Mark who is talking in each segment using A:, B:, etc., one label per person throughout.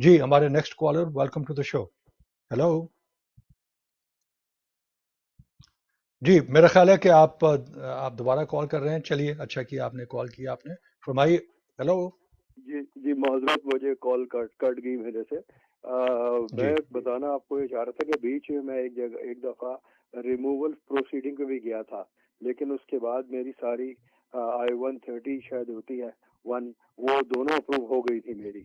A: جی ہمارے next caller, welcome to the show. Hello. جی میرا خیال ہے کہ آپ دوبارہ کال کر رہے ہیں. چلیے اچھا کیا آپ نے کال کیا. آپ نے فرمائیے. ہیلو.
B: جی جی معذرت، مجھے کال کٹ گئی میرے سے۔
A: جی
B: میں بتانا آپ کو یہ چاہ رہا تھا کہ بیچ میں ایک جگہ ایک دفعہ ریموول پروسیڈنگ پہ بھی گیا تھا، لیکن اس کے بعد میری ساری I-130 شاید ہوتی ہے ون، وہ دونوں اپروو ہو گئی تھی میری۔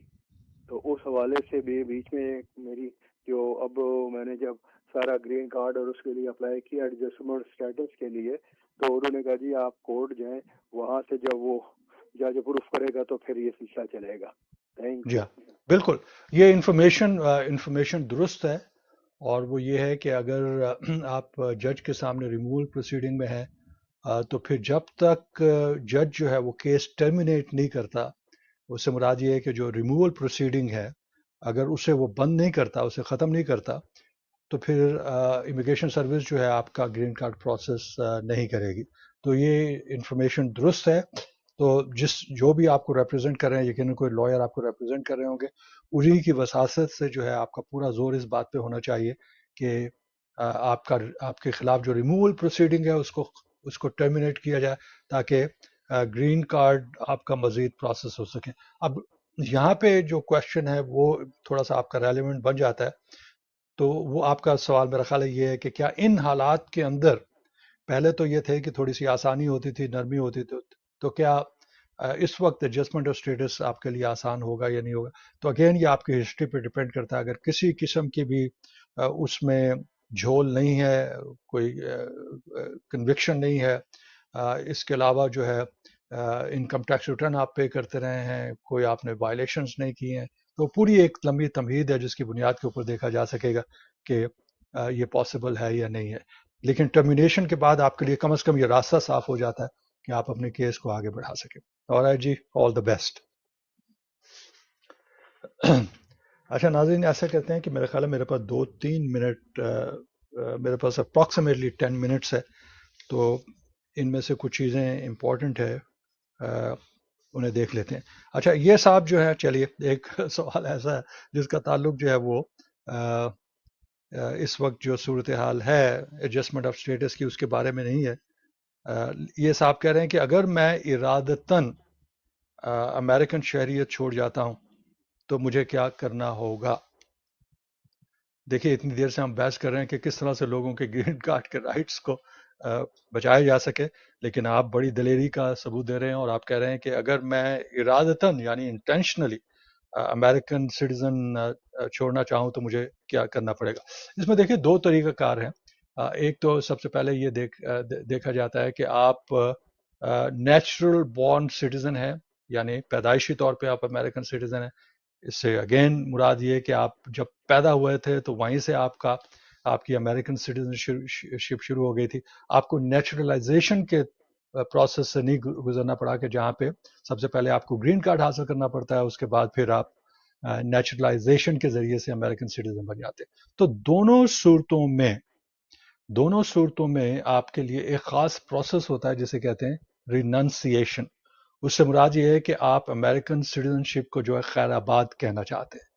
B: تو اس حوالے سے بھی بیچ میں میری جو اب میں نے جب سارا گرین کارڈ اور اس کے لیے اپلائی کیا ایڈجسٹمنٹ اسٹیٹس کے لیے، تو انہوں نے کہا جی آپ کورٹ جائیں، وہاں سے جب وہ جج اپروف کرے گا تو پھر یہ سلسلہ چلے گا۔ Thank
A: G
B: you.
A: ہاں بالکل. یہ انفارمیشن درست ہے، اور وہ یہ ہے کہ اگر آپ جج کے سامنے ریموول پروسیڈنگ میں ہیں، تو پھر جب تک جج جو ہے وہ کیس ٹرمینیٹ نہیں کرتا، اس سے مراد یہ ہے کہ جو ریموول پروسیڈنگ ہے اگر اسے وہ بند نہیں کرتا، اسے ختم نہیں کرتا، تو پھر امیگریشن سروس جو ہے آپ کا گرین کارڈ پروسیس نہیں کرے گی. تو یہ انفارمیشن درست ہے. تو جو بھی آپ کو ریپرزینٹ کر رہے ہیں، یقیناً کوئی لائر آپ کو ریپرزینٹ کر رہے ہوں گے، انہی کی وساست سے جو ہے آپ کا پورا زور اس بات پہ ہونا چاہیے کہ آپ کے خلاف جو ریموول پروسیڈنگ ہے اس کو ٹرمینیٹ کیا جائے، تاکہ گرین کارڈ آپ کا مزید پروسیس ہو سکے. اب یہاں پہ جو کوشچن ہے وہ تھوڑا سا آپ کا ریلیونٹ بن جاتا ہے. تو وہ آپ کا سوال میرا خیال ہے یہ ہے کہ کیا ان حالات کے اندر، پہلے تو یہ تھے کہ تھوڑی سی آسانی ہوتی تھی، نرمی ہوتی تھی، تو کیا اس وقت ایڈجسٹمنٹ آف اسٹیٹس آپ کے لیے آسان ہوگا یا نہیں ہوگا؟ تو اگین یہ آپ کی ہسٹری پہ ڈپینڈ کرتا ہے. اگر کسی قسم کی بھی اس میں جھول نہیں ہے، کوئی کنوکشن نہیں ہے، اس کے علاوہ جو ہے انکم ٹیکس ریٹرن آپ پے کرتے رہے ہیں، کوئی آپ نے وائلیشنز نہیں کی ہیں، تو پوری ایک لمبی تمہید ہے جس کی بنیاد کے اوپر دیکھا جا سکے گا کہ یہ پاسبل ہے یا نہیں ہے. لیکن ٹرمینیشن کے بعد آپ کے لیے کم از کم یہ راستہ صاف ہو جاتا ہے کہ آپ اپنے کیس کو آگے بڑھا سکیں. اور جی آل دا بیسٹ. اچھا ناظرین، ایسا کرتے ہیں کہ میرے خیال ہے میرے پاس 2-3 منٹ، میرے پاس اپروکسیمیٹلی 10 منٹس ہے. تو ان میں سے کچھ چیزیں امپورٹنٹ ہے، انہیں دیکھ لیتے ہیں. اچھا یہ صاحب جو ہے، چلیے ایک سوال ایسا ہے جس کا تعلق جو ہے وہ اس وقت جو صورتحال ہے ایڈجسٹمنٹ آف اسٹیٹس کی، اس کے بارے میں نہیں ہے. یہ صاحب کہہ رہے ہیں کہ اگر میں ارادتاً امریکن شہریت چھوڑ جاتا ہوں تو مجھے کیا کرنا ہوگا؟ دیکھیے اتنی دیر سے ہم بحث کر رہے ہیں کہ کس طرح سے لوگوں کے گرین کارڈ کے رائٹس کو بچایا جا سکے، لیکن آپ بڑی دلیری کا ثبوت دے رہے ہیں اور آپ کہہ رہے ہیں کہ اگر میں ارادتاً یعنی انٹینشنلی امریکن سٹیزن چھوڑنا چاہوں تو مجھے کیا کرنا پڑے گا. اس میں دیکھیے دو طریقہ کار ہیں. ایک تو سب سے پہلے یہ دیکھا جاتا ہے کہ آپ نیچرل بورن سٹیزن ہیں، یعنی پیدائشی طور پہ آپ امریکن سٹیزن ہیں. اس سے اگین مراد یہ کہ آپ جب پیدا ہوئے تھے تو وہیں سے آپ کی امریکن سٹیزن شپ شروع ہو گئی تھی. آپ کو نیچرلائزیشن کے پروسیس سے نہیں گزرنا پڑا کہ جہاں پہ سب سے پہلے آپ کو گرین کارڈ حاصل کرنا پڑتا ہے، اس کے بعد پھر آپ نیچرلائزیشن کے ذریعے سے امریکن سٹیزن بن جاتے. تو دونوں صورتوں میں آپ کے لیے ایک خاص پروسیس ہوتا ہے جسے کہتے ہیں ریننسیشن. اس سے مراد یہ ہے کہ آپ امریکن سٹیزن شپ کو جو ہے خیر آباد کہنا چاہتے ہیں.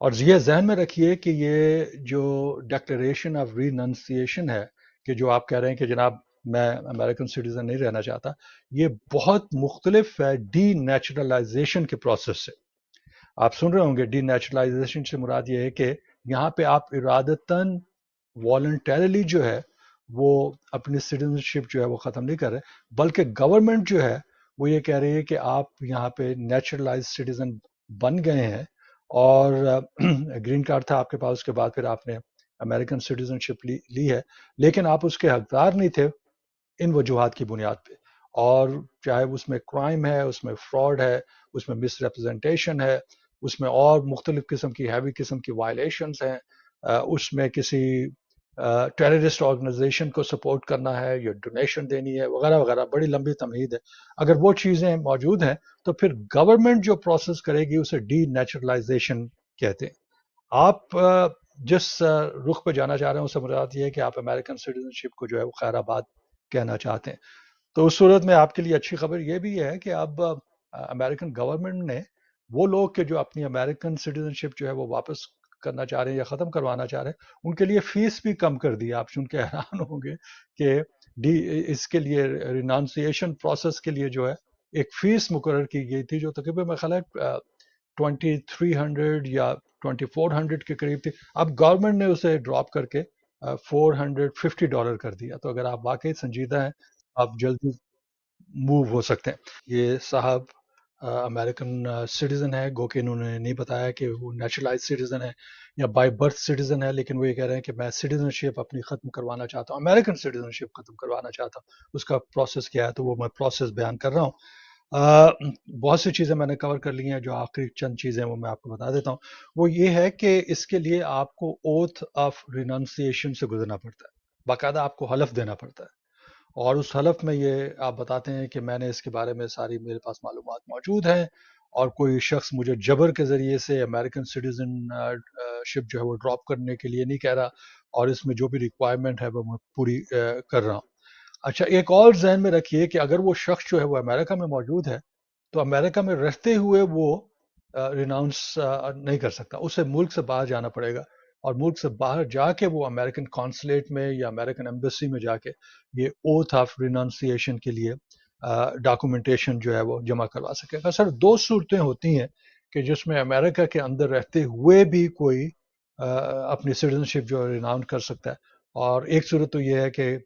A: اور یہ ذہن میں رکھیے کہ یہ جو ڈکلیریشن آف ریننسیشن ہے، کہ جو آپ کہہ رہے ہیں کہ جناب میں امریکن سٹیزن نہیں رہنا چاہتا، یہ بہت مختلف ہے ڈی نیچرلائزیشن کے پروسیس سے. آپ سن رہے ہوں گے ڈی نیچرلائزیشن سے مراد یہ ہے کہ یہاں پہ آپ ارادتاً والنٹیرلی جو ہے وہ اپنی سٹیزن شپ جو ہے وہ ختم نہیں کر رہے، بلکہ گورنمنٹ جو ہے وہ یہ کہہ رہی ہے کہ آپ یہاں پہ نیچرلائز سٹیزن بن گئے ہیں، اور گرین کارڈ تھا آپ کے پاس، اس کے بعد پھر آپ نے امریکن سٹیزن شپ لی ہے، لیکن آپ اس کے حقدار نہیں تھے ان وجوہات کی بنیاد پہ. اور چاہے اس میں کرائم ہے، اس میں فراڈ ہے، اس میں مس ریپرزنٹیشن ہے، اس میں اور مختلف قسم کی ہیوی قسم کی وائلیشنز ہیں، اس میں کسی ٹیررسٹ آرگنائزیشن کو سپورٹ کرنا ہے یا ڈونیشن دینی ہے وغیرہ وغیرہ، بڑی لمبی تمہید ہے. اگر وہ چیزیں موجود ہیں تو پھر گورنمنٹ جو پروسیس کرے گی اسے ڈی نیچرلائزیشن کہتے ہیں. آپ جس رخ پہ جانا چاہ رہے ہیں اس سے مراد یہ ہے کہ آپ امریکن سٹیزن شپ کو جو ہے وہ خیر آباد کہنا چاہتے ہیں. تو اس صورت میں آپ کے لیے اچھی خبر یہ بھی ہے کہ اب امریکن گورنمنٹ نے وہ لوگ کہ جو اپنی امریکن سٹیزنشپ جو ہے وہ واپس کرنا چاہ رہے ہیں یا ختم کروانا چاہ رہے ہیں، ان کے لیے فیس بھی کم کر دی. آپ سن کے حیران ہوں گے کہ اس کے لیے رینانسیشن پروسیس کے لیے جو ہے ایک فیس مقرر کی گئی تھی جو تقریباً میں خیال ہے 2300 یا 2400 کے قریب تھی. اب گورنمنٹ نے اسے ڈراپ کر کے $450 کر دیا. تو اگر آپ واقعی سنجیدہ ہیں آپ جلدی موو ہو سکتے ہیں. یہ صاحب امریکن سٹیزن ہے، گو کہ انہوں نے نہیں بتایا کہ وہ نیچرلائز سٹیزن ہے یا بائی برتھ سٹیزن ہے، لیکن وہ یہ کہہ رہے ہیں کہ میں سٹیزن شپ اپنی ختم کروانا چاہتا ہوں، امریکن سٹیزن شپ ختم کروانا چاہتا ہوں. اس کا پروسیس کیا ہے تو وہ میں پروسیس بیان کر رہا ہوں. بہت سی چیزیں میں نے کور کر لی ہیں، جو آخری چند چیزیں وہ میں آپ کو بتا دیتا ہوں. وہ یہ ہے کہ اس کے لیے آپ کو اوتھ آف رینانسیشن سے گزرنا پڑتا ہے، باقاعدہ آپ کو حلف دینا پڑتا ہے. اور اس حلف میں یہ آپ بتاتے ہیں کہ میں نے اس کے بارے میں ساری میرے پاس معلومات موجود ہیں اور کوئی شخص مجھے جبر کے ذریعے سے امریکن سٹیزن شپ جو ہے وہ ڈراپ کرنے کے لیے نہیں کہہ رہا، اور اس میں جو بھی ریکوائرمنٹ ہے وہ میں پوری کر رہا ہوں. اچھا، ایک اور ذہن میں رکھیے کہ اگر وہ شخص جو ہے وہ امریکہ میں موجود ہے تو امریکہ میں رہتے ہوئے وہ ریناؤنس نہیں کر سکتا، اسے ملک سے باہر جانا پڑے گا، اور ملک سے باہر جا کے وہ امریکن کانسلیٹ میں یا امریکن ایمبیسی میں جا کے یہ اوتھ آف رینانسیشن کے لیے ڈاکومنٹیشن جو ہے وہ جمع کروا سکے گا. سر دو صورتیں ہوتی ہیں کہ جس میں امریکہ کے اندر رہتے ہوئے بھی کوئی اپنی سٹیزن جو ریناؤنس کر سکتا ہے. اور ایک صورت تو یہ ہے کہ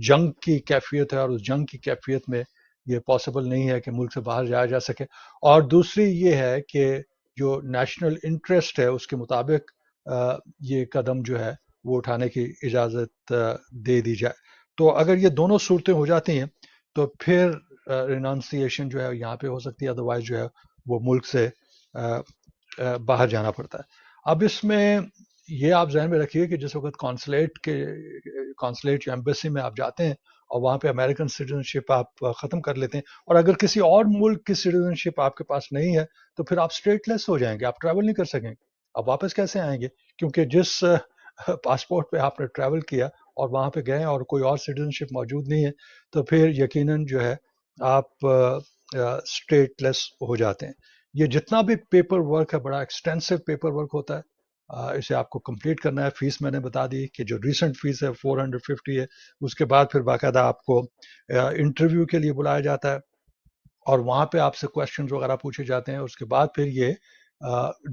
A: جنگ کی کیفیت ہے اور اس جنگ کی کیفیت میں یہ پاسبل نہیں ہے کہ ملک سے باہر جایا جا سکے. اور دوسری یہ ہے کہ جو نیشنل انٹرسٹ ہے اس کے مطابق یہ قدم جو ہے وہ اٹھانے کی اجازت دے دی جائے. تو اگر یہ دونوں صورتیں ہو جاتی ہیں تو پھر رینانسیشن جو ہے یہاں پہ ہو سکتی ہے، ادروائز جو ہے وہ ملک سے باہر جانا پڑتا ہے. اب اس میں یہ آپ ذہن میں رکھیے کہ جس وقت کانسلیٹ یا ایمبیسی میں آپ جاتے ہیں اور وہاں پہ امریکن سٹیزن شپ آپ ختم کر لیتے ہیں، اور اگر کسی اور ملک کی سٹیزن شپ آپ کے پاس نہیں ہے تو پھر آپ اسٹیٹ لیس ہو جائیں گے، آپ ٹریول نہیں کر سکیں گے. آپ واپس کیسے آئیں گے؟ کیونکہ جس پاسپورٹ پہ آپ نے ٹریول کیا اور وہاں پہ گئے اور کوئی اور سٹیزن شپ موجود نہیں ہے تو پھر یقیناً جو ہے آپ اسٹیٹ لیس ہو جاتے ہیں. یہ جتنا بھی پیپر ورک ہے بڑا ایکسٹینسو پیپر ورک ہوتا ہے، اسے آپ کو کمپلیٹ کرنا ہے. فیس میں نے بتا دی کہ جو ریسنٹ فیس ہے 450 ہے. اس کے بعد پھر باقاعدہ آپ کو انٹرویو کے لیے بلایا جاتا ہے اور وہاں پہ آپ سے کوشچنز وغیرہ پوچھے جاتے ہیں. اس کے بعد پھر یہ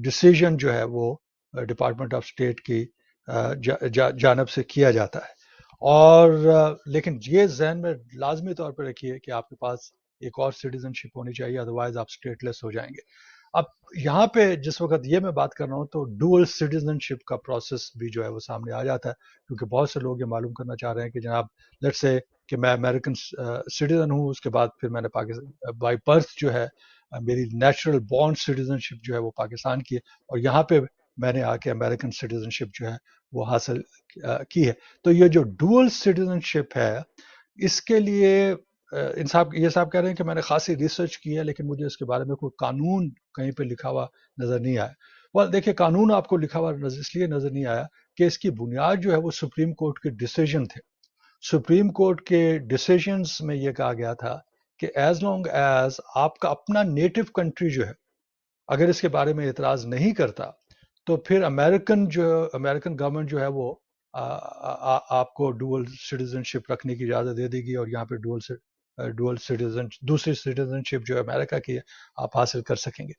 A: ڈیسیجن جو ہے وہ ڈپارٹمنٹ آف اسٹیٹ کی جانب سے کیا جاتا ہے. اور لیکن یہ ذہن میں لازمی طور پہ رکھیے کہ آپ کے پاس ایک اور سٹیزن شپ ہونی چاہیے، ادروائز آپ اسٹیٹ لیس ہو جائیں گے. اب یہاں پہ جس وقت یہ میں بات کر رہا ہوں تو ڈوئل سٹیزن شپ کا پروسیس بھی جو ہے وہ سامنے آ جاتا ہے، کیونکہ بہت سے لوگ یہ معلوم کرنا چاہ رہے ہیں کہ جناب لیٹس سے کہ میں امریکن سٹیزن ہوں، اس کے بعد پھر میں نے پاکستان بائی برتھ جو ہے میری نیچرل بورن سٹیزن شپ جو ہے وہ پاکستان کی ہے، اور یہاں پہ میں نے آ کے امریکن سٹیزن شپ جو ہے وہ حاصل کی ہے. تو یہ جو ڈوئل سٹیزن شپ ہے اس کے لیے یہ صاحب کہہ رہے ہیں کہ میں نے خاصی ریسرچ کی ہے لیکن مجھے اس کے بارے میں کوئی قانون کہیں پہ لکھا ہوا نظر نہیں آیا. دیکھیں، قانون آپ کو لکھا ہوا اس لیے نظر نہیں آیا کہ اس کی بنیاد جو ہے وہ سپریم کورٹ کے ڈیسیجن تھے. سپریم کورٹ کے ڈیسیجنز میں یہ کہا گیا تھا کہ ایز لانگ ایز آپ کا اپنا نیٹو کنٹری جو ہے اگر اس کے بارے میں اعتراض نہیں کرتا تو پھر امریکن گورنمنٹ جو ہے وہ آپ کو ڈوئل سٹیزن شپ رکھنے کی اجازت دے دے گی، اور یہاں پہ ڈوئل سٹیزن دوسری سٹیزن شپ جو ہے امریکہ کی ہے آپ حاصل کر سکیں گے.